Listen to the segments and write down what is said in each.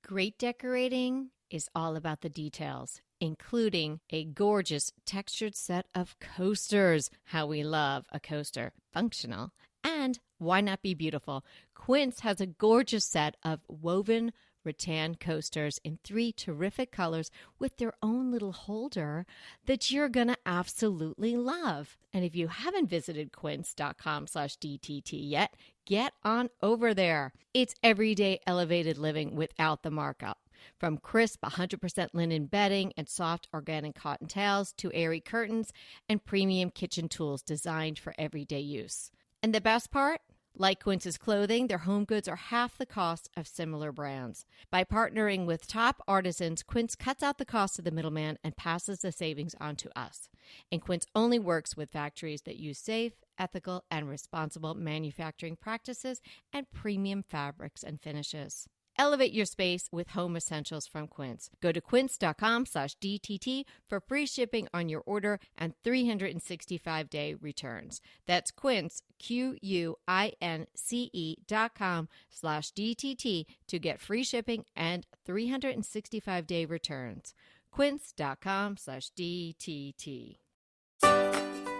Great decorating is all about the details, including a gorgeous textured set of coasters. How we love a coaster. Functional. And why not be beautiful? Quince has a gorgeous set of woven rattan coasters in 3 terrific colors with their own little holder that you're going to absolutely love. And if you haven't visited quince.com/DTT yet, get on over there. It's everyday elevated living without the markup. From crisp 100% linen bedding and soft organic cotton towels to airy curtains and premium kitchen tools designed for everyday use. And the best part? Like Quince's clothing, their home goods are half the cost of similar brands. By partnering with top artisans, Quince cuts out the cost of the middleman and passes the savings on to us. And Quince only works with factories that use safe, ethical, and responsible manufacturing practices and premium fabrics and finishes. Elevate your space with home essentials from Quince. Go to quince.com/DTT for free shipping on your order and 365-day returns. That's Quince, QUINCE.com/DTT to get free shipping and 365-day returns. Quince.com/DTT.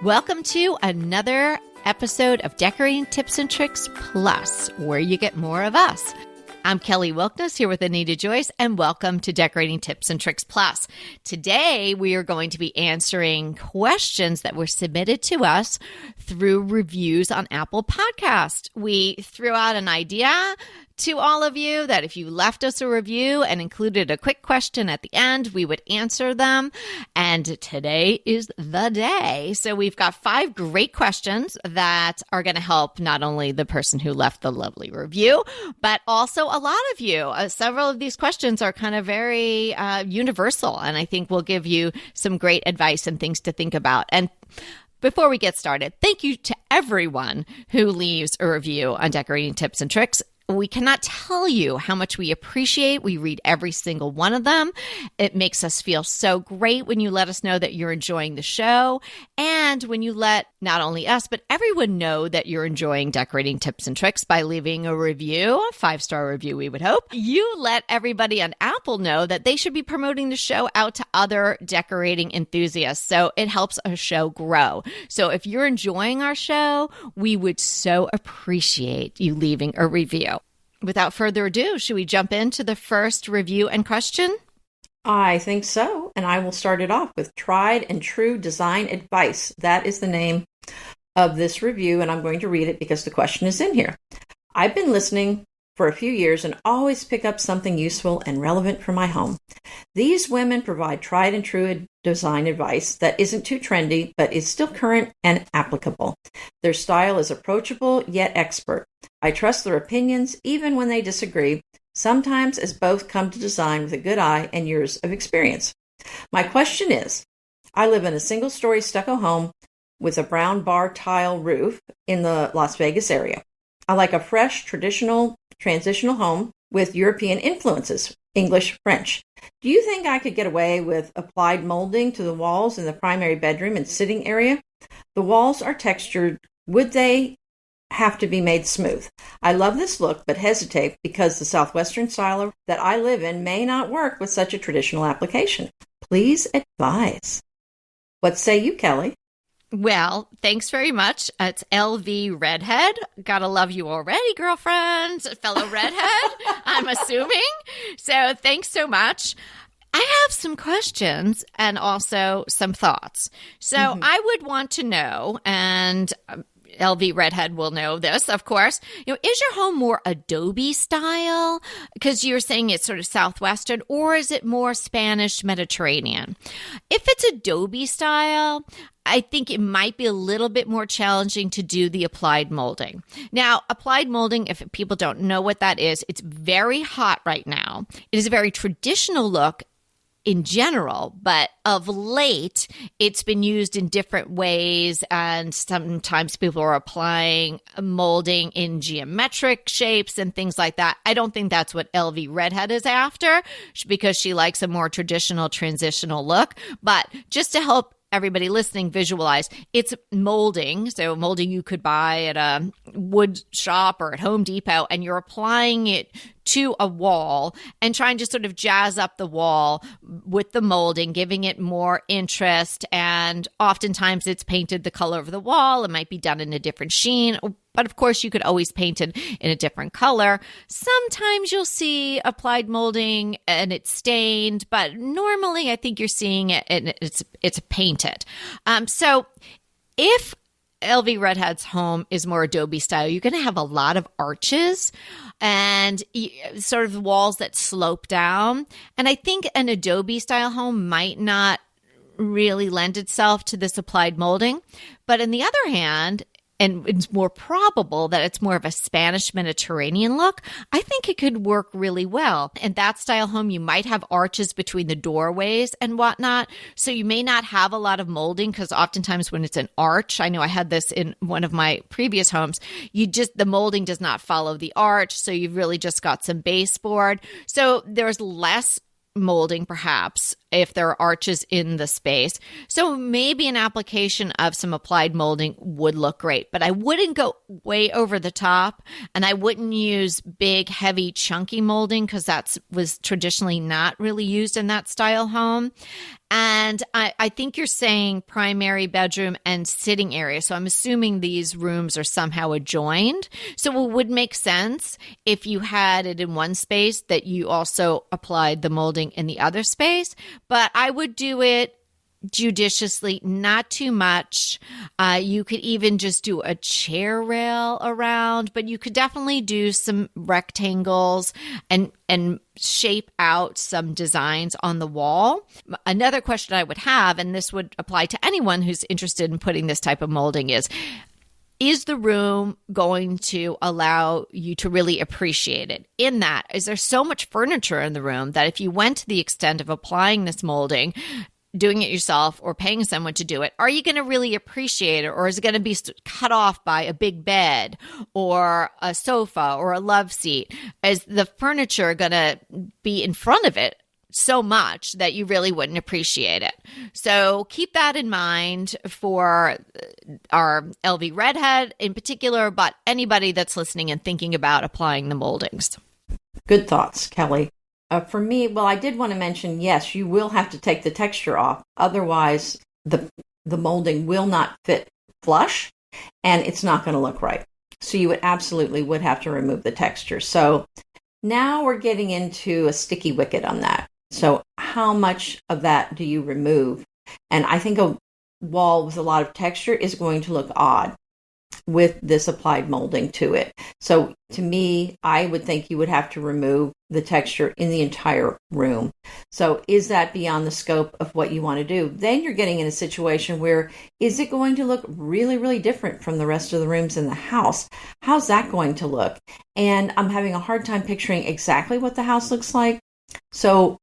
Welcome to another episode of Decorating Tips and Tricks Plus, where you get more of us. I'm Kelly Wilkness here with Anita Joyce, and welcome to Decorating Tips and Tricks Plus. Today, we are going to be answering questions that were submitted to us through reviews on Apple Podcast. We threw out an idea to all of you that if you left us a review and included a quick question at the end, we would answer them. And today is the day. So we've got 5 great questions that are going to help not only the person who left the lovely review, but also a lot of you. Several of these questions are kind of very universal, and I think will give you some great advice and things to think about. And before we get started, thank you to everyone who leaves a review on Decorating Tips and Tricks. We cannot tell you how much we appreciate. We read every single one of them. It makes us feel so great when you let us know that you're enjoying the show, and when you let not only us, but everyone know that you're enjoying Decorating Tips and Tricks by leaving a review, a 5-star review, we would hope. You let everybody on Apple know that they should be promoting the show out to other decorating enthusiasts, so it helps our show grow. So if you're enjoying our show, we would so appreciate you leaving a review. Without further ado, should we jump into the first review and question? I think so, and I will start it off with tried and true design advice. That is the name of this review, and I'm going to read it because the question is in here. I've been listening for a few years and always pick up something useful and relevant for my home. These women provide tried and true design advice that isn't too trendy, but is still current and applicable. Their style is approachable yet expert. I trust their opinions even when they disagree, sometimes as both come to design with a good eye and years of experience. My question is, I live in a single-story stucco home with a brown bar tile roof in the Las Vegas area. I like a fresh, traditional, transitional home with European influences, English, French. Do you think I could get away with applied molding to the walls in the primary bedroom and sitting area? The walls are textured. Would they have to be made smooth? I love this look, but hesitate because the southwestern style that I live in may not work with such a traditional application. Please advise. What say you, Kelly? Well, thanks very much. It's LV Redhead. Gotta love you already, girlfriend. Fellow redhead, I'm assuming. So thanks so much. I have some questions and also some thoughts. So I would want to know, and LV Redhead will know this, of course. Is your home more Adobe style? Because you're saying it's sort of Southwestern, or is it more Spanish Mediterranean? If it's Adobe style, I think it might be a little bit more challenging to do the applied molding. Now, applied molding, if people don't know what that is, it's very hot right now. It is a very traditional look in general, but of late, it's been used in different ways, and sometimes people are applying molding in geometric shapes and things like that. I don't think that's what LV Redhead is after, because she likes a more traditional transitional look, but just to help everybody listening visualize, it's molding. So molding you could buy at a wood shop or at Home Depot, and you're applying it to a wall and trying to sort of jazz up the wall with the molding, giving it more interest. And oftentimes it's painted the color of the wall. It might be done in a different sheen, but of course you could always paint it in a different color. Sometimes you'll see applied molding and it's stained, but normally I think you're seeing it and it's painted. So if LV Redhead's home is more Adobe style, you're going to have a lot of arches and sort of walls that slope down. And I think an Adobe style home might not really lend itself to this applied molding. But on the other hand, and it's more probable that it's more of a Spanish Mediterranean look, I think it could work really well. In that style home, you might have arches between the doorways and whatnot. So you may not have a lot of molding because oftentimes when it's an arch, I know I had this in one of my previous homes, the molding does not follow the arch. So you've really just got some baseboard. So there's less molding perhaps if there are arches in the space. So maybe an application of some applied molding would look great, but I wouldn't go way over the top and I wouldn't use big, heavy, chunky molding because that was traditionally not really used in that style home. And I think you're saying primary bedroom and sitting area. So I'm assuming these rooms are somehow adjoined. So it would make sense if you had it in one space that you also applied the molding in the other space. But I would do it judiciously, not too much. You could even just do a chair rail around, but you could definitely do some rectangles and shape out some designs on the wall. Another question I would have, and this would apply to anyone who's interested in putting this type of molding, is the room going to allow you to really appreciate it? In that, is there so much furniture in the room that if you went to the extent of applying this molding, doing it yourself or paying someone to do it, are you going to really appreciate it? Or is it going to be cut off by a big bed or a sofa or a love seat? Is the furniture going to be in front of it so much that you really wouldn't appreciate it? So keep that in mind for our LV Redhead in particular, but anybody that's listening and thinking about applying the moldings. Good thoughts, Kelly. For me, well, I did want to mention, yes, you will have to take the texture off. Otherwise, the molding will not fit flush and it's not going to look right. So you would have to remove the texture. So now we're getting into a sticky wicket on that. So how much of that do you remove? And I think a wall with a lot of texture is going to look odd with this applied molding to it. So to me, I would think you would have to remove the texture in the entire room. So is that beyond the scope of what you want to do? Then you're getting in a situation where is it going to look really, really different from the rest of the rooms in the house? How's that going to look? And I'm having a hard time picturing exactly what the house looks like. So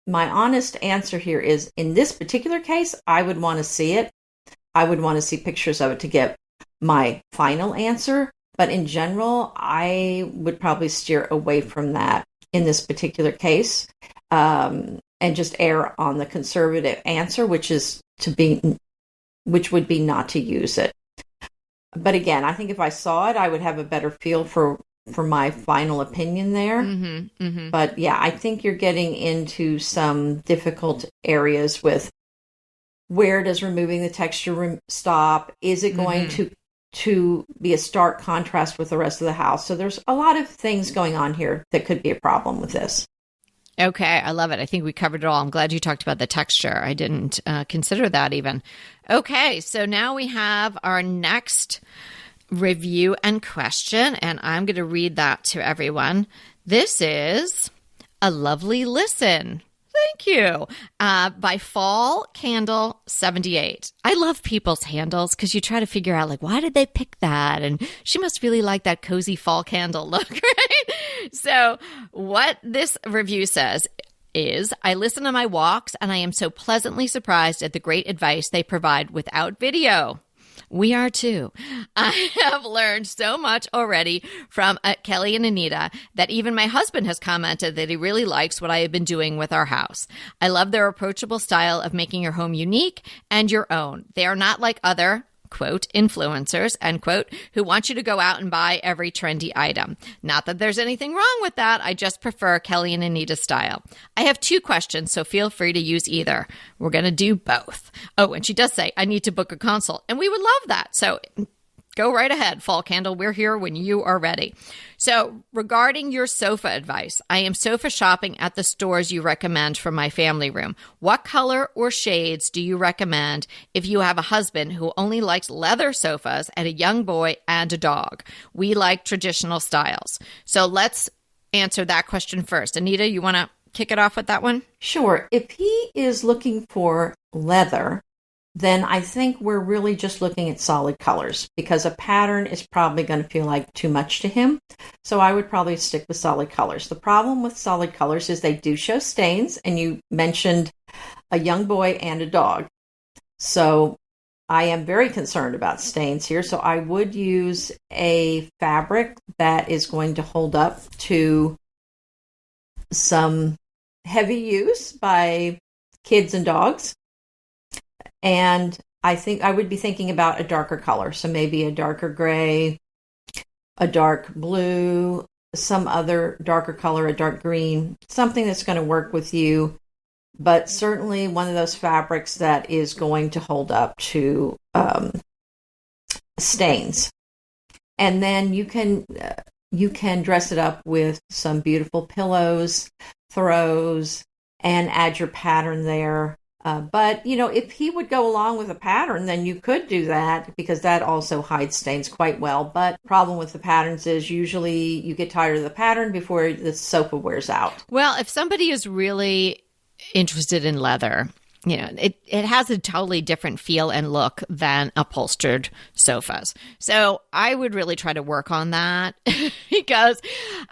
my honest answer here is, in this particular case, I would want to see it. I would want to see pictures of it to get my final answer. But in general, I would probably steer away from that in this particular case, and just err on the conservative answer, which would be not to use it. But again, I think if I saw it, I would have a better feel for my final opinion there. Mm-hmm, mm-hmm. But yeah, I think you're getting into some difficult areas with where does removing the texture stop? Is it going to be a stark contrast with the rest of the house? So there's a lot of things going on here that could be a problem with this. Okay, I love it. I think we covered it all. I'm glad you talked about the texture. I didn't consider that even. Okay, so now we have our next review and question, and I'm going to read that to everyone. This is a lovely listen. Thank you. By Fall Candle 78. I love people's handles because you try to figure out, like, why did they pick that? And she must really like that cozy fall candle look, right? So what this review says is, I listen on my walks and I am so pleasantly surprised at the great advice they provide without video. We are too. I have learned so much already from Kelly and Anita that even my husband has commented that he really likes what I have been doing with our house. I love their approachable style of making your home unique and your own. They are not like other quote, influencers, end quote, who want you to go out and buy every trendy item. Not that there's anything wrong with that. I just prefer Kelly and Anita style. I have 2 questions, so feel free to use either. We're going to do both. Oh, and she does say, I need to book a consult, and we would love that. So go right ahead, Fall Candle. We're here when you are ready. So regarding your sofa advice, I am sofa shopping at the stores you recommend for my family room. What color or shades do you recommend if you have a husband who only likes leather sofas and a young boy and a dog? We like traditional styles. So let's answer that question first. Anita, you want to kick it off with that one? Sure. If he is looking for leather, then I think we're really just looking at solid colors, because a pattern is probably going to feel like too much to him. So I would probably stick with solid colors. The problem with solid colors is they do show stains, and you mentioned a young boy and a dog. So I am very concerned about stains here. So I would use a fabric that is going to hold up to some heavy use by kids and dogs. And I think I would be thinking about a darker color. So maybe a darker gray, a dark blue, some other darker color, a dark green, something that's going to work with you. But certainly one of those fabrics that is going to hold up to stains. And then you can dress it up with some beautiful pillows, throws, and add your pattern there. But, if he would go along with a pattern, then you could do that, because that also hides stains quite well. But the problem with the patterns is usually you get tired of the pattern before the sofa wears out. Well, if somebody is really interested in leather, it has a totally different feel and look than upholstered sofas. So I would really try to work on that because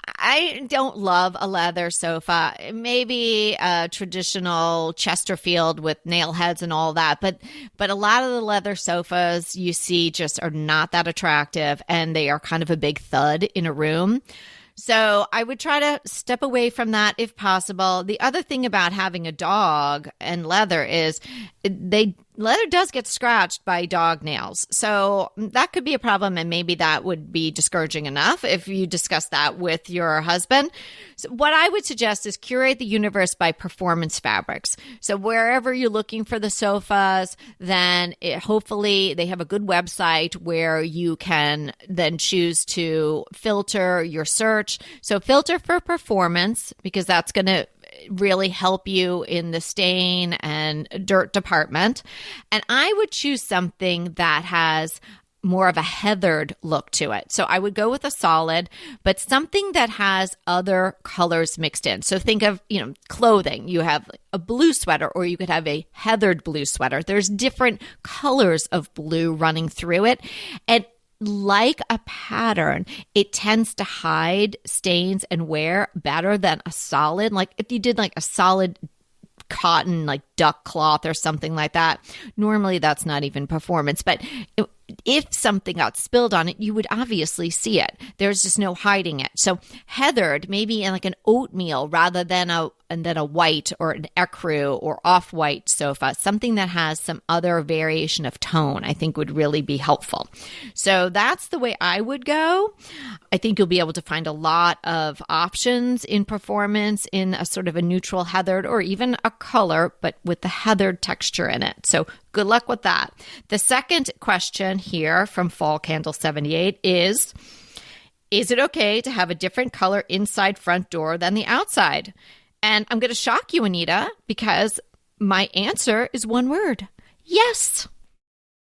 I don't love a leather sofa. Maybe a traditional Chesterfield with nail heads and all that. But a lot of the leather sofas you see just are not that attractive, and they are kind of a big thud in a room. So I would try to step away from that if possible. The other thing about having a dog and leather is leather does get scratched by dog nails. So that could be a problem, and maybe that would be discouraging enough if you discuss that with your husband. So what I would suggest is curate the universe by performance fabrics. So wherever you're looking for the sofas, then hopefully they have a good website where you can then choose to filter your search. So filter for performance, because that's going to really help you in the stain and dirt department. And I would choose something that has more of a heathered look to it. So I would go with a solid, but something that has other colors mixed in. So think of, clothing. You have a blue sweater, or you could have a heathered blue sweater. There's different colors of blue running through it. And like a pattern, it tends to hide stains and wear better than a solid. Like if you did like a solid cotton, like duck cloth or something like that, normally that's not even performance. But if something got spilled on it, you would obviously see it. There's just no hiding it. So heathered, maybe in like an oatmeal rather than a white or an ecru or off-white sofa, something that has some other variation of tone, I think would really be helpful. So that's the way I would go. I think you'll be able to find a lot of options in performance in a sort of a neutral heathered, or even a color, but with the heathered texture in it. So good luck with that. The second question here from Fall Candle 78 is it okay to have a different color inside front door than the outside? And I'm going to shock you, Anita, because my answer is one word. Yes.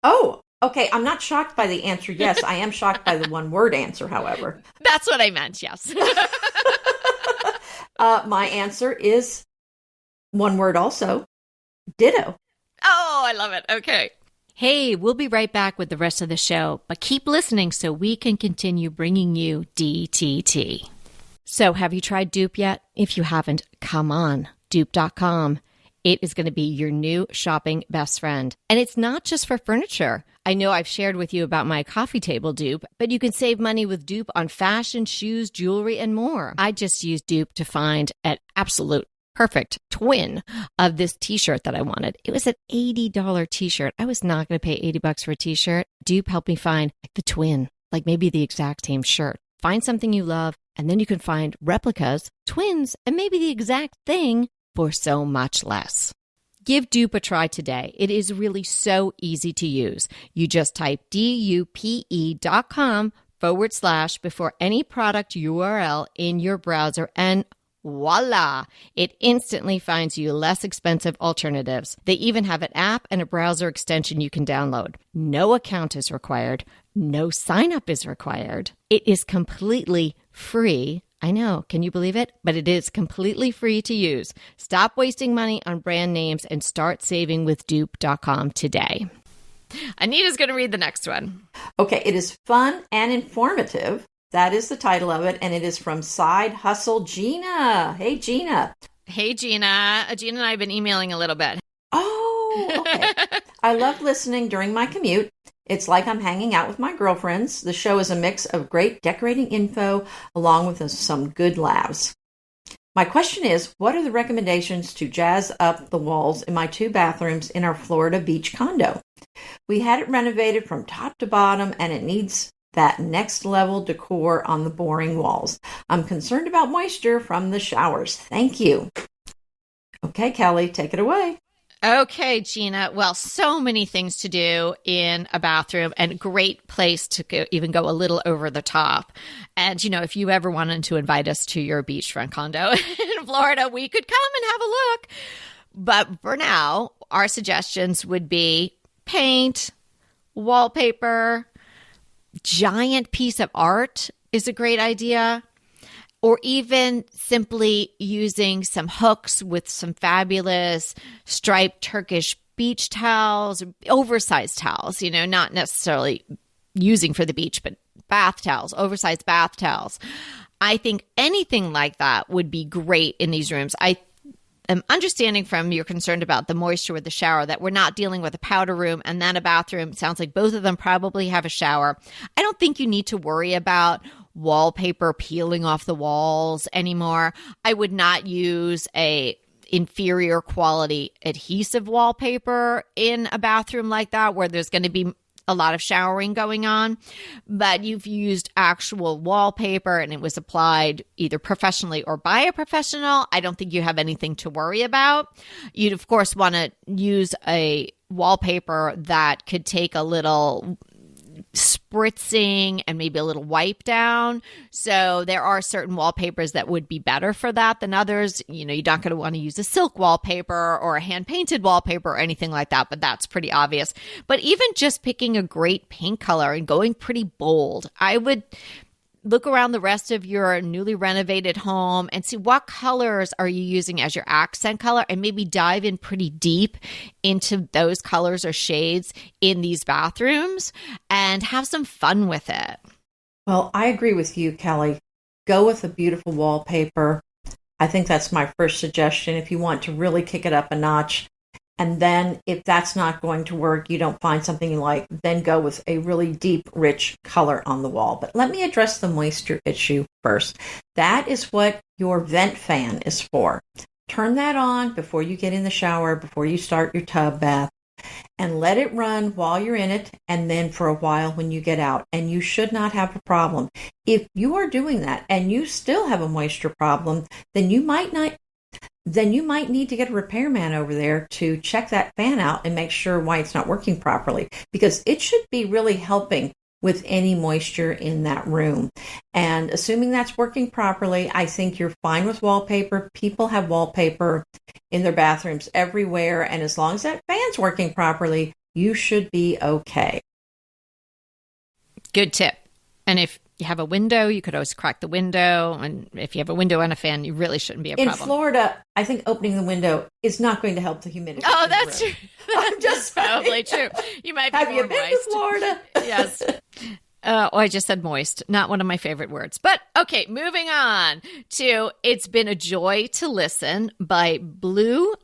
Oh, okay. I'm not shocked by the answer yes. I am shocked by the one word answer, however. That's what I meant, yes. My answer is one word also. Ditto. Oh, I love it. Okay. Hey, we'll be right back with the rest of the show, but keep listening so we can continue bringing you DTT. So have you tried Dupe yet? If you haven't, come on, dupe.com. It is going to be your new shopping best friend. And it's not just for furniture. I know I've shared with you about my coffee table dupe, but you can save money with Dupe on fashion, shoes, jewelry, and more. I just use Dupe to find an absolute perfect twin of this t-shirt that I wanted. It was an $80 t-shirt. I was not going to pay $80 for a t-shirt. Dupe helped me find the twin, like maybe the exact same shirt. Find something you love, and then you can find replicas, twins, and maybe the exact thing for so much less. Give Dupe a try today. It is really so easy to use. You just type dupe.com / before any product URL in your browser, and voila, it instantly finds you less expensive alternatives. They even have an app and a browser extension you can download. No account is required. No sign up is required. It is completely free. I know, can you believe it? But it is completely free to use. Stop wasting money on brand names and start saving with dupe.com today. Anita's going to read the next one. Okay, it is fun and informative. That is the title of it, and it is from Side Hustle Gina. Hey, Gina. Hey, Gina. Gina and I have been emailing a little bit. Oh, okay. I love listening during my commute. It's like I'm hanging out with my girlfriends. The show is a mix of great decorating info along with some good laughs. My question is, what are the recommendations to jazz up the walls in my 2 bathrooms in our Florida beach condo? We had it renovated from top to bottom, and it needs that next level decor on the boring walls. I'm concerned about moisture from the showers. Thank you. Okay, Kelly, take it away. Okay, Gina. Well, so many things to do in a bathroom, and great place to even go a little over the top. And, if you ever wanted to invite us to your beachfront condo in Florida, we could come and have a look. But for now, our suggestions would be paint, wallpaper, giant piece of art is a great idea, or even simply using some hooks with some fabulous striped Turkish beach towels, oversized towels, not necessarily using for the beach, but bath towels, oversized bath towels. I think anything like that would be great in these rooms. I'm understanding from you're concerned about the moisture with the shower that we're not dealing with a powder room and then a bathroom. It sounds like both of them probably have a shower. I don't think you need to worry about wallpaper peeling off the walls anymore. I would not use a inferior quality adhesive wallpaper in a bathroom like that where there's going to be a lot of showering going on, but you've used actual wallpaper and it was applied either professionally or by a professional, I don't think you have anything to worry about. You'd, of course, want to use a wallpaper that could take a little spritzing and maybe a little wipe down. So there are certain wallpapers that would be better for that than others. You're not going to want to use a silk wallpaper or a hand painted wallpaper or anything like that, but that's pretty obvious. But even just picking a great paint color and going pretty bold, I would look around the rest of your newly renovated home and see what colors are you using as your accent color, and maybe dive in pretty deep into those colors or shades in these bathrooms and have some fun with it. Well, I agree with you, Kelly. Go with a beautiful wallpaper. I think that's my first suggestion if you want to really kick it up a notch. And then if that's not going to work, you don't find something you like, then go with a really deep, rich color on the wall. But let me address the moisture issue first. That is what your vent fan is for. Turn that on before you get in the shower, before you start your tub bath, and let it run while you're in it and then for a while when you get out. And you should not have a problem. If you are doing that and you still have a moisture problem, then you might need to get a repairman over there to check that fan out and make sure why it's not working properly, because it should be really helping with any moisture in that room. And assuming that's working properly, I think you're fine with wallpaper. People have wallpaper in their bathrooms everywhere, and as long as that fan's working properly, you should be okay. Good tip. And if you have a window, you could always crack the window. And if you have a window and a fan, you really shouldn't be a problem. In Florida, I think opening the window is not going to help the humidity. Oh, that's true. I'm just probably true. You might be have more you been moist. to Florida? Yes. I just said moist. Not one of my favorite words. But okay, moving on to It's Been a Joy to Listen by Blue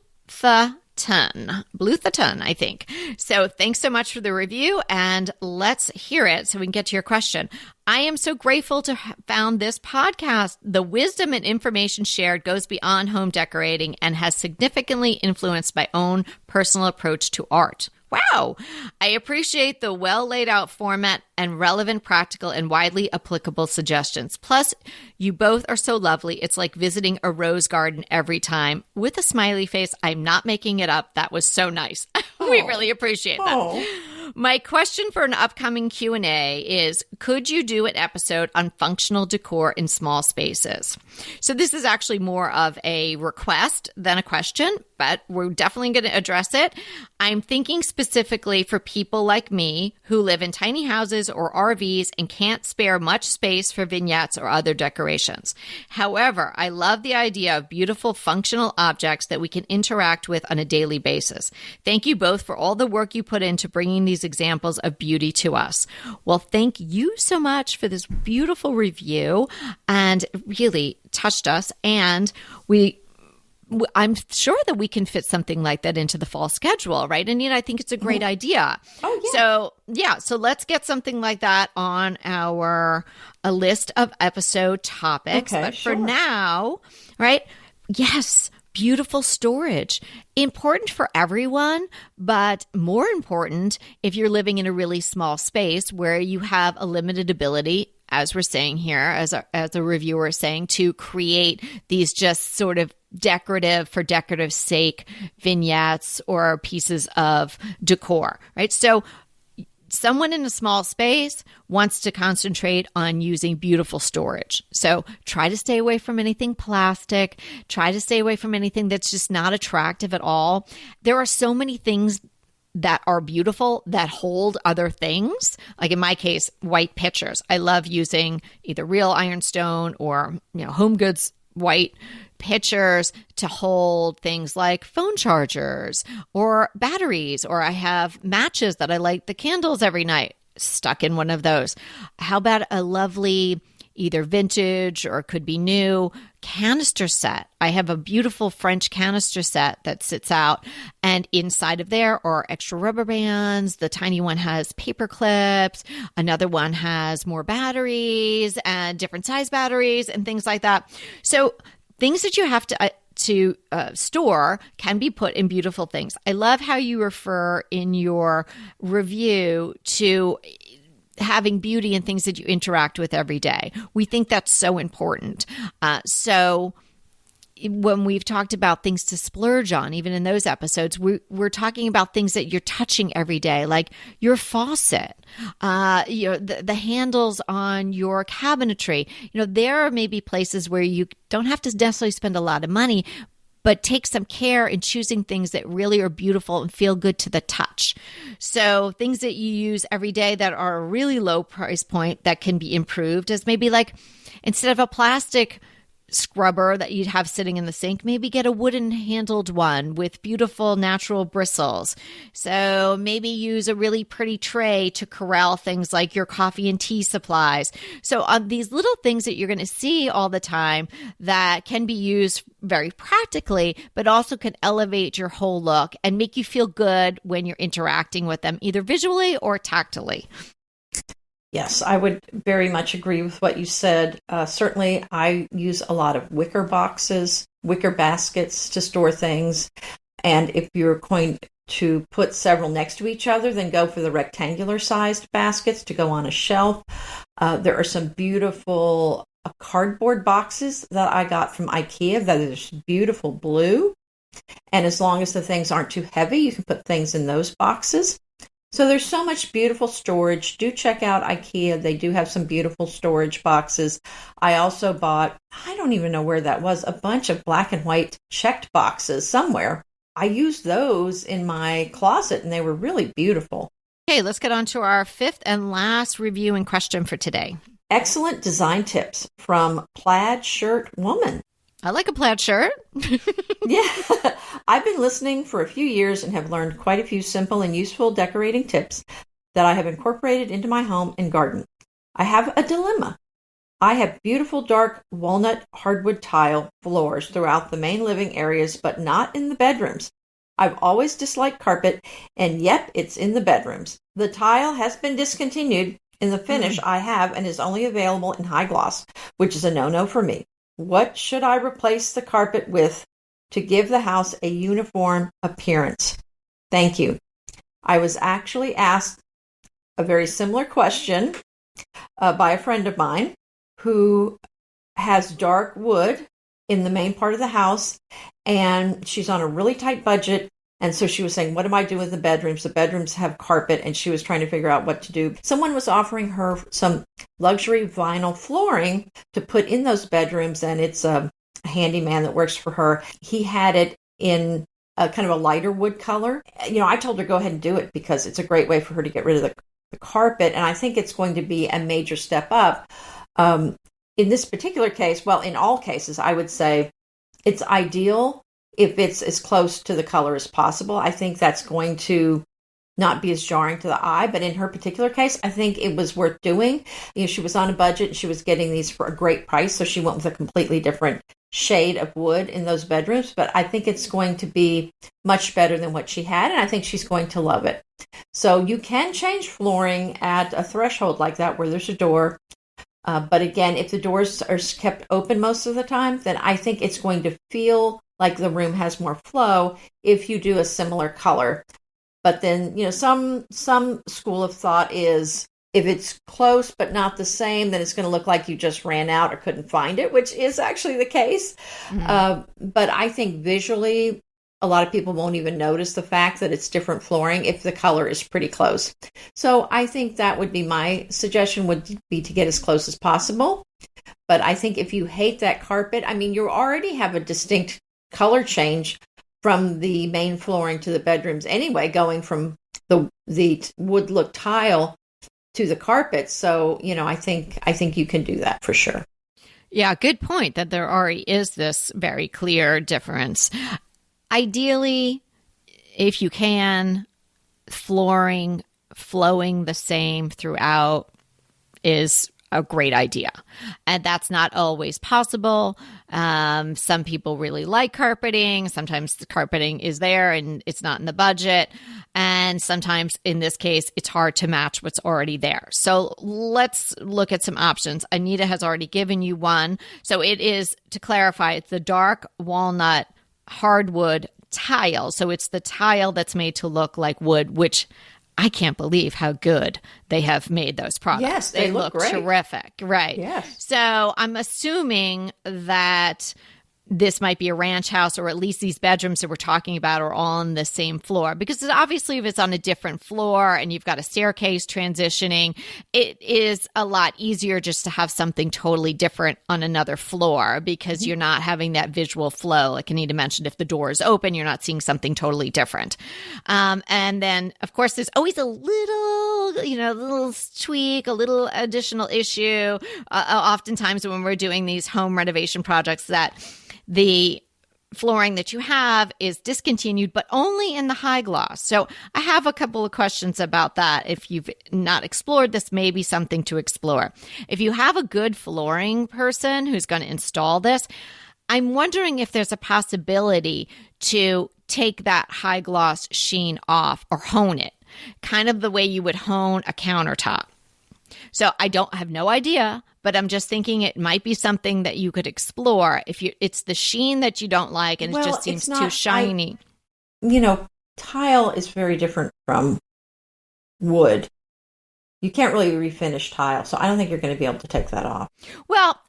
Bluthaton, I think. So thanks so much for the review, and let's hear it so we can get to your question. I am so grateful to have found this podcast. The wisdom and information shared goes beyond home decorating and has significantly influenced my own personal approach to art. Wow. I appreciate the well laid out format and relevant, practical, and widely applicable suggestions. Plus, you both are so lovely. It's like visiting a rose garden every time. With a smiley face, I'm not making it up. That was so nice. We really appreciate that. My question for an upcoming Q&A is, could you do an episode on functional decor in small spaces? So this is actually more of a request than a question, but we're definitely going to address it. I'm thinking specifically for people like me who live in tiny houses or RVs and can't spare much space for vignettes or other decorations. However, I love the idea of beautiful functional objects that we can interact with on a daily basis. Thank you both for all the work you put into bringing these examples of beauty to us. Well, thank you so much for this beautiful review, and really touched us. And I'm sure that we can fit something like that into the fall schedule, right, Anita? I think it's a great idea. Oh, yeah. So let's get something like that on a list of episode topics. Okay, but for now, right, yes, beautiful storage. Important for everyone, but more important if you're living in a really small space where you have a limited ability, as we're saying here, as a reviewer is saying, to create these just sort of for decorative sake vignettes or pieces of decor, right? So someone in a small space wants to concentrate on using beautiful storage. So try to stay away from anything plastic. Try to stay away from anything that's just not attractive at all. There are so many things that are beautiful that hold other things. Like in my case, white pitchers. I love using either real ironstone or Home Goods white pitchers to hold things like phone chargers or batteries, or I have matches that I light the candles every night, stuck in one of those. How about a lovely, either vintage or could be new, canister set? I have a beautiful French canister set that sits out, and inside of there are extra rubber bands. The tiny one has paper clips. Another one has more batteries and different size batteries and things like that. So things that you have to store can be put in beautiful things. I love how you refer in your review to having beauty and things that you interact with every day. We think that's so important. So when we've talked about things to splurge on, even in those episodes, we're talking about things that you're touching every day, like your faucet, the handles on your cabinetry. There are maybe places where you don't have to necessarily spend a lot of money, but take some care in choosing things that really are beautiful and feel good to the touch. So things that you use every day that are a really low price point that can be improved is maybe like, instead of a plastic scrubber that you'd have sitting in the sink, maybe get a wooden handled one with beautiful natural bristles. So maybe use a really pretty tray to corral things like your coffee and tea supplies. So these little things that you're going to see all the time that can be used very practically, but also can elevate your whole look and make you feel good when you're interacting with them, either visually or tactily. Yes, I would very much agree with what you said. Certainly, I use a lot of wicker boxes, wicker baskets to store things. And if you're going to put several next to each other, then go for the rectangular sized baskets to go on a shelf. There are some beautiful cardboard boxes that I got from IKEA that is beautiful blue. And as long as the things aren't too heavy, you can put things in those boxes. So there's so much beautiful storage. Do check out IKEA. They do have some beautiful storage boxes. I also bought, I don't even know where that was, a bunch of black and white checked boxes somewhere. I used those in my closet and they were really beautiful. Okay, let's get on to our fifth and last review and question for today. Excellent design tips from Plaid Shirt Woman. I like a plaid shirt. Yeah. I've been listening for a few years and have learned quite a few simple and useful decorating tips that I have incorporated into my home and garden. I have a dilemma. I have beautiful dark walnut hardwood tile floors throughout the main living areas, but not in the bedrooms. I've always disliked carpet, and yep, it's in the bedrooms. The tile has been discontinued in the finish I have and is only available in high gloss, which is a no-no for me. What should I replace the carpet with to give the house a uniform appearance? Thank you. I was actually asked a very similar question by a friend of mine who has dark wood in the main part of the house, and she's on a really tight budget. And so she was saying, what am I doing with the bedrooms? The bedrooms have carpet, and she was trying to figure out what to do. Someone was offering her some luxury vinyl flooring to put in those bedrooms, and it's a handyman that works for her. He had it in a kind of a lighter wood color. I told her go ahead and do it because it's a great way for her to get rid of the carpet, and I think it's going to be a major step up. In this particular case, well, in all cases, I would say it's ideal if it's as close to the color as possible. I think that's going to not be as jarring to the eye, but in her particular case, I think it was worth doing. She was on a budget and she was getting these for a great price, so she went with a completely different shade of wood in those bedrooms, but I think it's going to be much better than what she had, and I think she's going to love it. So you can change flooring at a threshold like that where there's a door. But again, if the doors are kept open most of the time, then I think it's going to feel like the room has more flow if you do a similar color. But then, some school of thought is if it's close but not the same, then it's going to look like you just ran out or couldn't find it, which is actually the case. But I think visually, a lot of people won't even notice the fact that it's different flooring if the color is pretty close. So I think that would be my suggestion, would be to get as close as possible. But I think if you hate that carpet, you already have a distinct color change from the main flooring to the bedrooms anyway, going from the wood look tile to the carpet. So, I think you can do that for sure. Yeah, good point that there already is this very clear difference. Ideally, if you can, flooring flowing the same throughout is a great idea. And that's not always possible. Some people really like carpeting. Sometimes the carpeting is there and it's not in the budget. And sometimes in this case, it's hard to match what's already there. So let's look at some options. Anita has already given you one. So it is, to clarify, it's the dark walnut hardwood tile. So it's the tile that's made to look like wood, which I can't believe how good they have made those products. Yes, they look great. Terrific. Right. Yes. So I'm assuming that this might be a ranch house, or at least these bedrooms that we're talking about are all on the same floor. Because obviously if it's on a different floor and you've got a staircase transitioning, it is a lot easier just to have something totally different on another floor, because you're not having that visual flow. Like Anita mentioned, if the door is open, you're not seeing something totally different. And then, of course, there's always a little tweak, a little additional issue. Oftentimes when we're doing these home renovation projects, that the flooring that you have is discontinued, but only in the high gloss. So I have a couple of questions about that. If you've not explored this, maybe something to explore. If you have a good flooring person who's going to install this, I'm wondering if there's a possibility to take that high gloss sheen off or hone it, kind of the way you would hone a countertop. So I have no idea, but I'm just thinking it might be something that you could explore if it's the sheen that you don't like and it just seems too shiny. Tile is very different from wood. You can't really refinish tile, so I don't think you're going to be able to take that off. Well,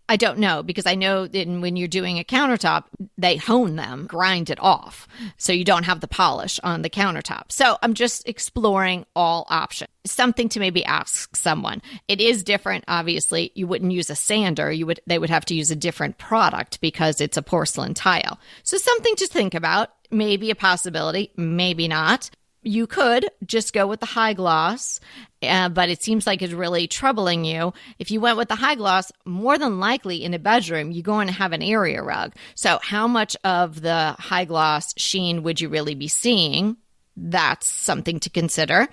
I don't know, because I know that when you're doing a countertop, they hone them, grind it off, so you don't have the polish on the countertop. So I'm just exploring all options. Something to maybe ask someone. It is different, obviously. You wouldn't use a sander. They would have to use a different product because it's a porcelain tile. So something to think about. Maybe a possibility, maybe not. You could just go with the high gloss, but it seems like it's really troubling you. If you went with the high gloss, more than likely in a bedroom, you're going to have an area rug. So how much of the high gloss sheen would you really be seeing? That's something to consider.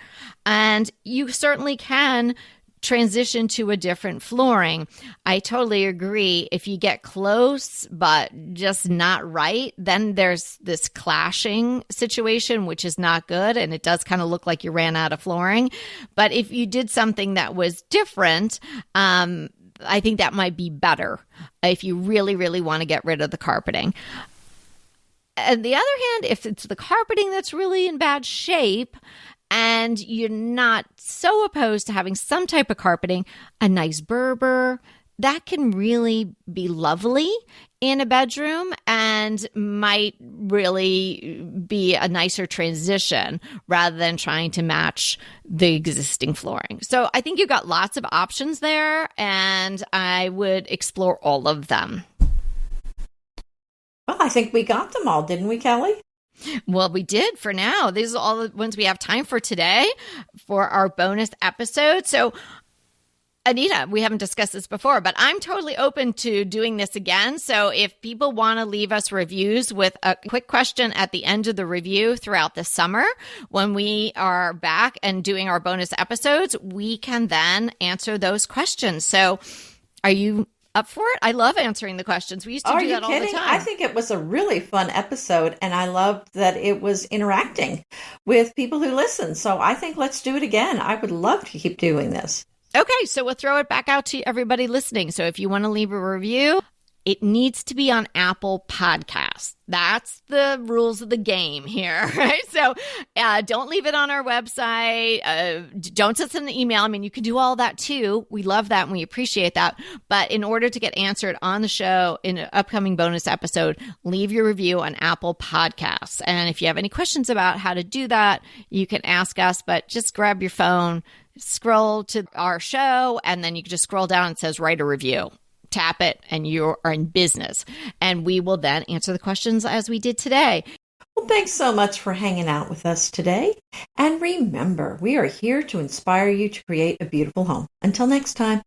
And you certainly can transition to a different flooring. I totally agree. If you get close, but just not right, then there's this clashing situation, which is not good. And it does kind of look like you ran out of flooring. But if you did something that was different, I think that might be better if you really, really want to get rid of the carpeting. On the other hand, if it's the carpeting that's really in bad shape, and you're not so opposed to having some type of carpeting, a nice Berber, that can really be lovely in a bedroom and might really be a nicer transition rather than trying to match the existing flooring. So I think you've got lots of options there, and I would explore all of them. Well, I think we got them all, didn't we, Kelly? Well, we did for now. These are all the ones we have time for today for our bonus episode. So, Anita, we haven't discussed this before, but I'm totally open to doing this again. So if people want to leave us reviews with a quick question at the end of the review throughout the summer, when we are back and doing our bonus episodes, we can then answer those questions. So are you up for it? I love answering the questions. We used to do that all the time. I think it was a really fun episode, and I loved that it was interacting with people who listen. So I think let's do it again. I would love to keep doing this. Okay, so we'll throw it back out to everybody listening. So if you want to leave a review, it needs to be on Apple Podcasts. That's the rules of the game here, right? So don't leave it on our website. Don't send an email. I mean, you can do all that too. We love that and we appreciate that. But in order to get answered on the show in an upcoming bonus episode, leave your review on Apple Podcasts. And if you have any questions about how to do that, you can ask us, but just grab your phone, scroll to our show, and then you can just scroll down and it says write a review. Tap it and you are in business. And we will then answer the questions as we did today. Well, thanks so much for hanging out with us today. And remember, we are here to inspire you to create a beautiful home. Until next time.